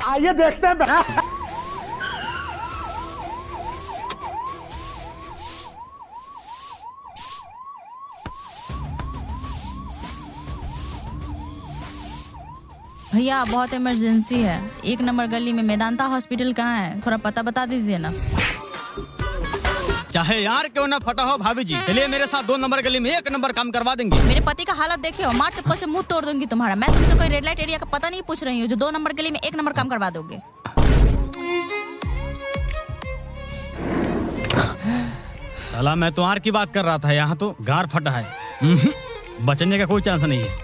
आइए देखते हैं। भैया बहुत इमरजेंसी है। 1 नंबर गली में मेदांता हॉस्पिटल कहाँ है, थोड़ा पता बता दीजिए ना। चाहे यार क्यों ना फटा हो भाभी जी, चलिए मेरे साथ 2 नंबर गली में 1 नंबर काम करवा देंगे। मेरे पति का हालत देखे हो, मार चप्पल से मुंह तोड़ दूंगी तुम्हारा। मैं तुमसे कोई रेड लाइट एरिया का पता नहीं पूछ रही हूँ जो 2 नंबर गली में 1 नंबर काम करवा दोगे। साला मैं तुम्हार की बात कर रहा था, यहाँ तो गार फटा है। बचने का कोई चांस नहीं है।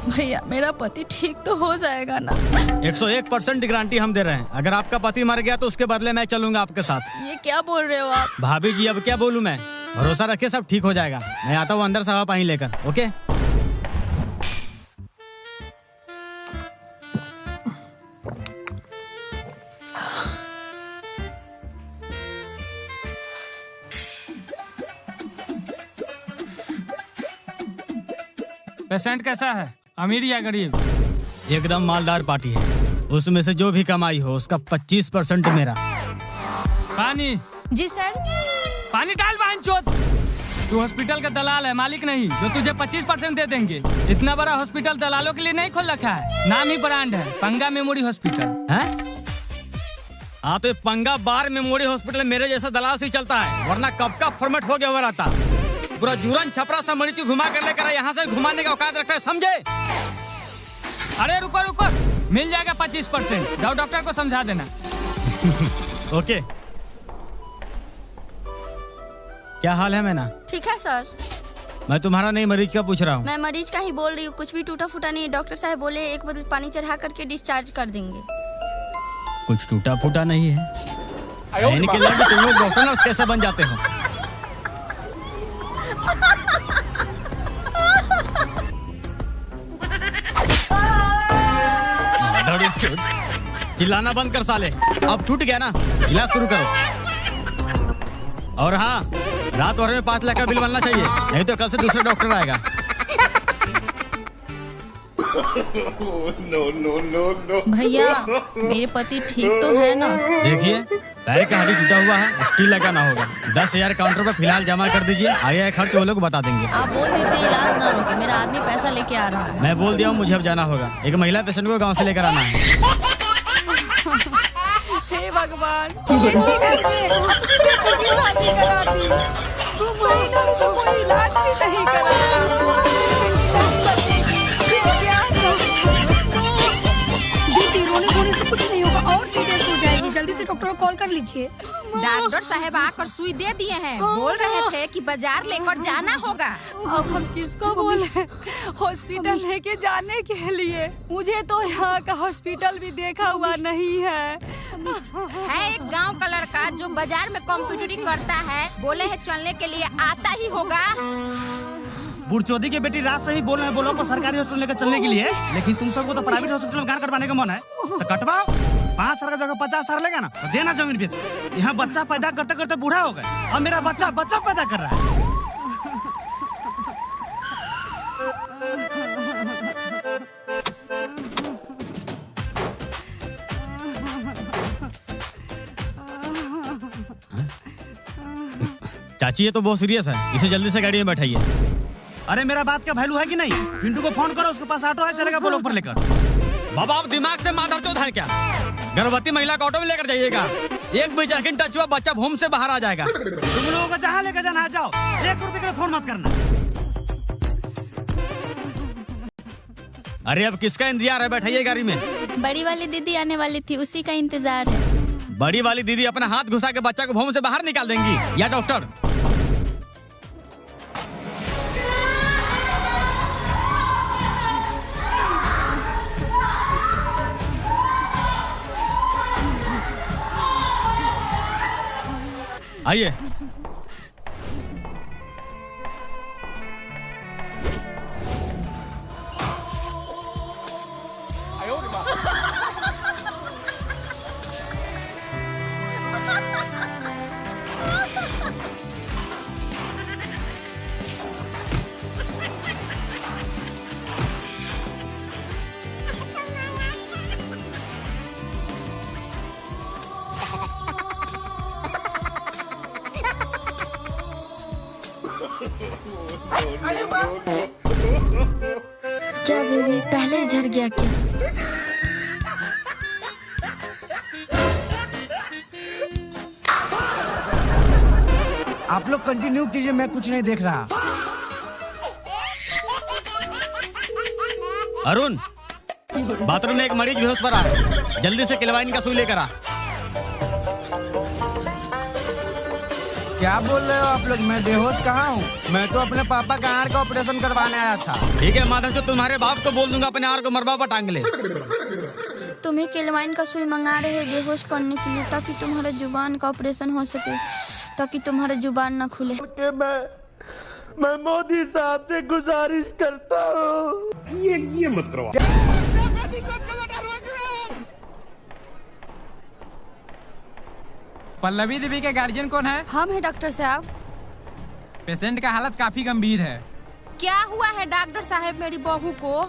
भैया मेरा पति ठीक तो हो जाएगा ना? 101% गारंटी हम दे रहे हैं। अगर आपका पति मर गया तो उसके बदले मैं चलूंगा आपके साथ। ये क्या बोल रहे हो आप? भाभी जी अब क्या बोलूं मैं, भरोसा रखिए सब ठीक हो जाएगा। मैं आता हूँ अंदर से हवा पानी लेकर। ओके पेशेंट कैसा है, अमीर या गरीब? एकदम मालदार पार्टी है, उसमें से जो भी कमाई हो उसका 25% मेरा। पानी। जी सर। पानी डाल बांचोद। तू हॉस्पिटल का दलाल है, मालिक नहीं, जो तुझे 25% दे देंगे। इतना बड़ा हॉस्पिटल दलालों के लिए नहीं खोल रखा है, नाम ही ब्रांड है, पंगा मेमोरी हॉस्पिटल है। हाँ तो पंगा बार मेमोरी हॉस्पिटल मेरे जैसा दलाल से चलता है, वरना कब का फॉर्मेट हो गया हुआ रहता। पूरा जूरन छपरा सा मरीज घुमा कर लेकर यहाँ से घुमाने का औकात रखता है, समझे? अरे रुको रुको, मिल जाएगा 25%। जाओ डॉक्टर को समझा देना। ओके। क्या हाल है मैना? ठीक है सर। मैं तुम्हारा नहीं मरीज का पूछ रहा हूँ। मैं मरीज का ही बोल रही हूँ, कुछ भी टूटा फूटा नहीं। डॉक्टर साहब बोले 1 बोतल पानी चढ़ा करके डिस्चार्ज कर देंगे। कुछ टूटा फूटा नहीं है। के लिए तुम लोग डॉक्टर नर्स कैसे बन जाते हो? चिल्लाना बंद कर साले, अब टूट गया ना, इलाज शुरू करो। और हाँ, रात भर में 5 लाख का बिल बनना चाहिए, नहीं तो कल से दूसरा डॉक्टर आएगा। भैया मेरे पति ठीक तो है ना? देखिए पैर का हड्डी टूटा हुआ है, स्टील लगाना होगा। 10,000 काउंटर पर फिलहाल जमा कर दीजिए, आगे खर्च वो लोग बता देंगे। आप बोल दीजिए इलाज ना रोके, मेरा आदमी पैसा लेके आ रहा है। मैं बोल दिया हूँ, मुझे अब जाना होगा। एक महिला पेशेंट को गाँव से लेकर आना है। हे भगवान, इसके घर में अपने बेटे की शादी करा दी, सही ढंग से कोई इलाज भी नहीं कराया। दीदी रोने धोने से कुछ नहीं होगा और सीरियस हो जाएगी, जल्दी से डॉक्टर को कॉल कर लीजिए। डॉक्टर साहब आकर सुई दे दिए हैं, बोल रहे थे कि बाजार लेकर जाना होगा। अब हम किसको बोले हॉस्पिटल लेके जाने के लिए? मुझे तो यहाँ का हॉस्पिटल भी देखा हुआ नहीं है। एक गांव का लड़का जो बाजार में कंप्यूटरिंग करता है, बोले है चलने के लिए आता ही होगा। बुढ़चोदी की बेटी रात से ही बोल रहे हैं, बोलो को सरकारी हॉस्पिटल लेकर चलने के लिए, लेकिन तुम सबको तो प्राइवेट हॉस्पिटल में गान करवाने का मन है, तो कटवाओ। 5 साल का जगह 50 साल लेगा ना, तो देना जमीन बेच। यहाँ बच्चा पैदा करते करते बूढ़ा हो गए, अब मेरा बच्चा पैदा कर रहा है। चाची ये तो बहुत सीरियस है, इसे जल्दी से गाड़ी में बैठाइए। अरे मेरा बात का वैल्यू है कि नहीं? पिंटू को फोन करो, उसके पास ऑटो है, चलेगा बोलो ऊपर लेकर। बाबा आप दिमाग से मादर चौथ है क्या? गर्भवती महिला को ऑटो में लेकर जाइएगा, 1 भी सेकंड टच हुआ बच्चा भूम से बाहर आ जाएगा। तुम लोगों को जहाँ लेकर जाना है जाओ, 1 रुपए के लिए फोन मत करना। अरे अब किसका इंतजार है, बैठाइए गाड़ी में। बड़ी वाली दीदी आने वाली थी, उसी का इंतजार है। बड़ी वाली दीदी अपना हाथ घुसा के बच्चा को भूम से बाहर निकाल देंगी, या डॉक्टर? आइए। क्या बेबी पहले ही झड़ गया क्या? आप लोग कंटिन्यू कीजिए, मैं कुछ नहीं देख रहा। अरुण, बाथरूम में एक मरीज बेहोश पड़ा है, जल्दी से क्लेवाइन का सुई लेकर आ। क्या बोल रहे हो आप लोग? मैं बेहोश कहाँ हूँ? मैं तो अपने पापा का आंख का ऑपरेशन करवाने आया था। ठीक है माधव, तो तुम्हारे बाप को बोल दूंगा अपने आर को मरबा पर टांग ले। तुम्हें केलवाइन का सुई मंगा रहे हैं बेहोश करने के लिए, ताकि तुम्हारे जुबान का ऑपरेशन हो सके, ताकि तुम्हारा जुबान न खुले। मैं मोदी साहब से गुजारिश करता हूँ। ये मत करवा। पल्लवी देवी के गार्जियन कौन है? हम हैं डॉक्टर साहब। पेशेंट का हालत काफी गंभीर है। क्या हुआ है डॉक्टर साहब मेरी बहू को?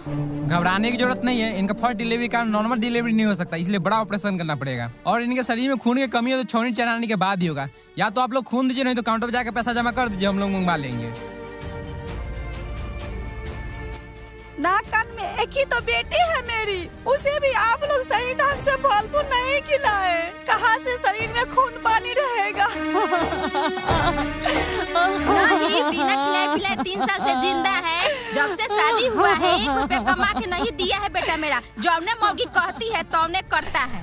घबराने की जरूरत नहीं है, इनका फर्स्ट डिलीवरी का नॉर्मल डिलीवरी नहीं हो सकता, इसलिए बड़ा ऑपरेशन करना पड़ेगा। और इनके शरीर में खून की कमी है तो छौनी चढ़ाने के बाद ही होगा। या तो आप लोग खून दीजिए, नहीं तो काउंटर पर जाकर पैसा जमा कर दीजिए, हम लोग मंगवा लेंगे। नाक कान में एक ही तो बेटी है मेरी, उसे भी आप लोग सही ढंग से फल फूल नहीं खिलाए। कहाँ से शरीर में खून पानी रहेगा? नहीं, बिना खिलाए पिलाए 3 साल से जिंदा है। जब से शादी हुआ है 1 रुपया कमा के नहीं दिया है बेटा मेरा। जौने मौगी कहती है तौने करता है।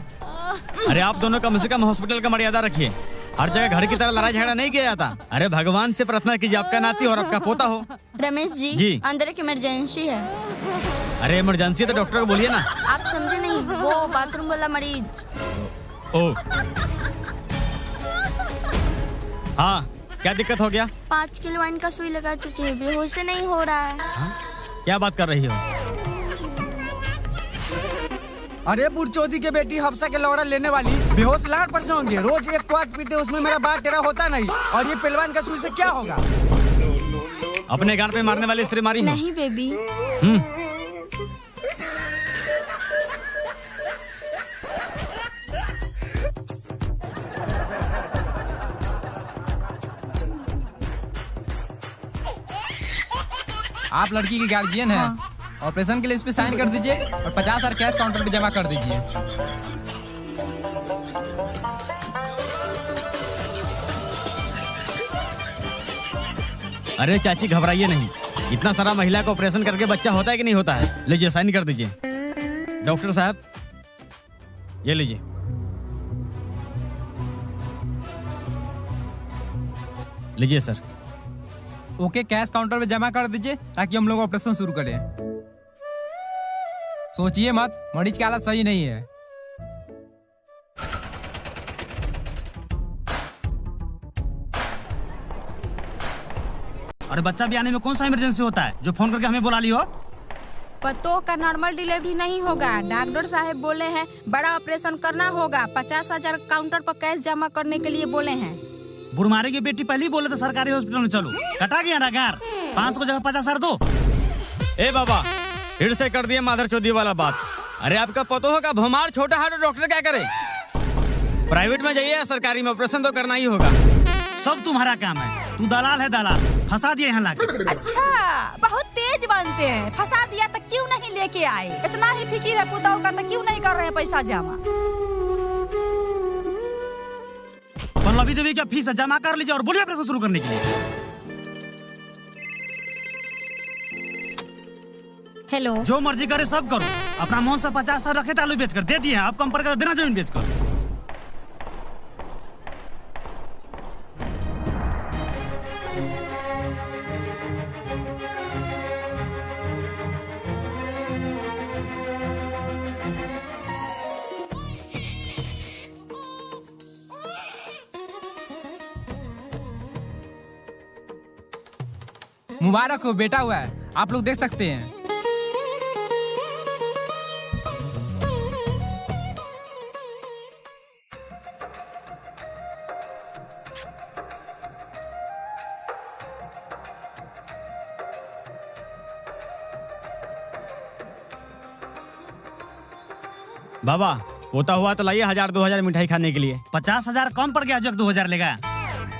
अरे आप दोनों कम से कम हॉस्पिटल का मर्यादा रखिए। हर जगह घर की तरह लड़ाई झगड़ा नहीं किया जाता। अरे भगवान से प्रार्थना कीजिए आपका नाती और आपका पोता हो। रमेश जी, अंदर एक इमरजेंसी है। अरे इमरजेंसी है तो डॉक्टर को बोलिए ना। आप समझे नहीं, वो बाथरूम वाला मरीज। ओ हाँ, क्या दिक्कत हो गया? 5 केलवाइन का सुई लगा चुके हैं, बेहोश से नहीं हो रहा है। क्या बात कर रही हो? अरे बुढ़चोदी के बेटी हफ्सा के लौड़ा लेने वाली बेहोश लाट पर होंगे। रोज एक क्वार्ट पीते, उसमें मेरा बात टेढ़ा होता नहीं। और ये पहलवान का सुई से क्या होगा? अपने गान पे मारने वाली स्त्री मारी नहीं बेबी। आप लड़की की गार्जियन है। ऑपरेशन के लिए इस पे साइन कर दीजिए और 50,000 कैश काउंटर पे जमा कर दीजिए। अरे चाची घबराइए नहीं, इतना सारा महिला का ऑपरेशन करके बच्चा होता है कि नहीं होता है। लीजिए साइन कर दीजिए। डॉक्टर साहब ये लीजिए। लीजिए सर। ओके, कैश काउंटर पे जमा कर दीजिए ताकि हम लोग ऑपरेशन शुरू करें। सोचिए मत, मरीज की हालत सही नहीं है। अरे बच्चा भी आने में कौन सा इमरजेंसी होता है जो फोन करके हमें बुला ली हो? पतों का नॉर्मल डिलीवरी नहीं होगा। डॉक्टर साहब बोले हैं बड़ा ऑपरेशन करना होगा। 50,000 काउंटर पर कैश जमा करने के लिए बोले हैं। बुरमारे की बेटी पहले ही बोले तो सरकारी हॉस्पिटल में चलो, कटा गया ना गार। 500 की जगह 50,000 दो। ए बाबा, फिर से कर दिया माधर चौधरी वाला बात। अरे आपका पतो होगा भुमार छोटा है तो डॉक्टर क्या करे? प्राइवेट में जाइए या सरकारी में, ऑपरेशन तो करना ही होगा। सब तुम्हारा काम है, तू दलाल है दलाल, फंसा दिए यहाँ लाके। अच्छा, बहुत तेज बनते हैं। फंसा दिया तो क्यों नहीं लेके आए? इतना ही फिकिर है पुताऊ का तो क्यों नहीं कर रहे हैं पैसा जमा? पल्लवी देवी का फीस जमा कर लीजिए और बोलिए ऑपरेशन शुरू करने के लिए। हेलो, जो मर्जी करे सब करो। अपना मोहन से 50,000 रखे थे, आलू बेच कर दे दिए। आप कम कर देना जमीन बेच कर। मुबारक हो, बेटा हुआ है। आप लोग देख सकते हैं। बाबा पोता हुआ तो लाइए 1,000-2,000 मिठाई खाने के लिए। 50,000 कम पड़ गया, जो 2,000 लेगा।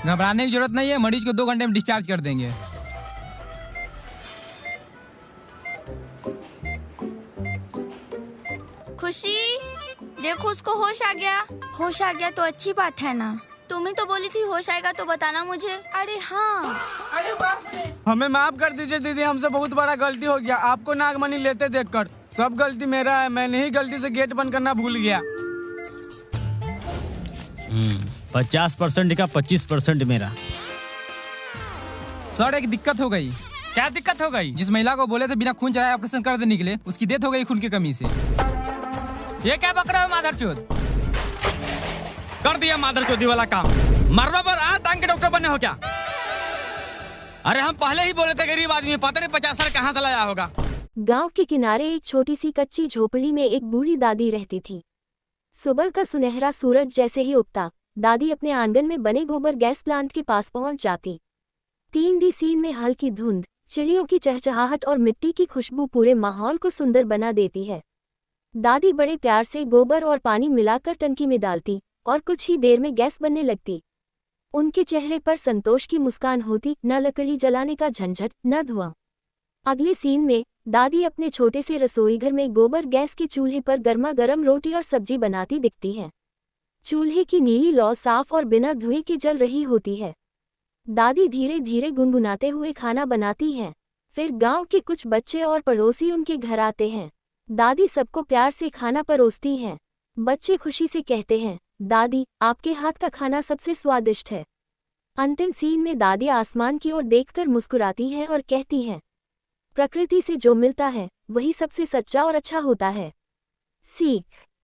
घबराने की जरूरत नहीं है, मरीज को 2 घंटे में डिस्चार्ज कर देंगे। खुशी देखो उसको होश आ गया। होश आ गया तो अच्छी बात है ना। तुम ही तो बोली थी होश आएगा तो बताना मुझे। अरे हाँ। हमें माफ कर दीजिए दीदी, हमसे बहुत बड़ा गलती हो गया आपको नागमणि लेते देखकर। सब गलती मेरा है, मैंने ही गलती से गेट बंद करना भूल गया। 50% का 25% मेरा। सर एक दिक्कत हो गई। क्या दिक्कत हो गई? जिस महिला को बोले थे बिना खून चढ़ाए ऑपरेशन कर देने के लिए, उसकी डेथ हो गई खून की कमी से। ये क्या बक रहे हो माधरचोद? कर दिया माधरचोदी वाला काम। मरवा पर आ टांग के डॉक्टर बने हो क्या? अरे हम पहले ही बोले थे गरीब आदमी, पता नहीं 50 साल कहाँ से लाया होगा। गांव के किनारे एक छोटी सी कच्ची झोपड़ी में एक बूढ़ी दादी रहती थी। सुबह का सुनहरा सूरज जैसे ही उगता, दादी अपने आंगन में बने गोबर गैस प्लांट के पास पहुंच जाती। 3D सीन में हल्की धुंध, चिड़ियों की चहचहाहट और मिट्टी की खुशबू पूरे माहौल को सुंदर बना देती है। दादी बड़े प्यार से गोबर और पानी मिलाकर टंकी में डालती और कुछ ही देर में गैस बनने लगती। उनके चेहरे पर संतोष की मुस्कान होती, न लकड़ी जलाने का झंझट, न धुआं। अगले सीन में दादी अपने छोटे से रसोईघर में गोबर गैस के चूल्हे पर गर्मा गर्म रोटी और सब्जी बनाती दिखती है। चूल्हे की नीली लौ साफ और बिना धुएं के जल रही होती है। दादी धीरे धीरे गुनगुनाते हुए खाना बनाती हैं। फिर गांव के कुछ बच्चे और पड़ोसी उनके घर आते हैं। दादी सबको प्यार से खाना परोसती हैं। बच्चे खुशी से कहते हैं, दादी आपके हाथ का खाना सबसे स्वादिष्ट है। अंतिम सीन में दादी आसमान की ओर देखकर मुस्कुराती हैं और कहती हैं, प्रकृति से जो मिलता है वही सबसे सच्चा और अच्छा होता है। सीख।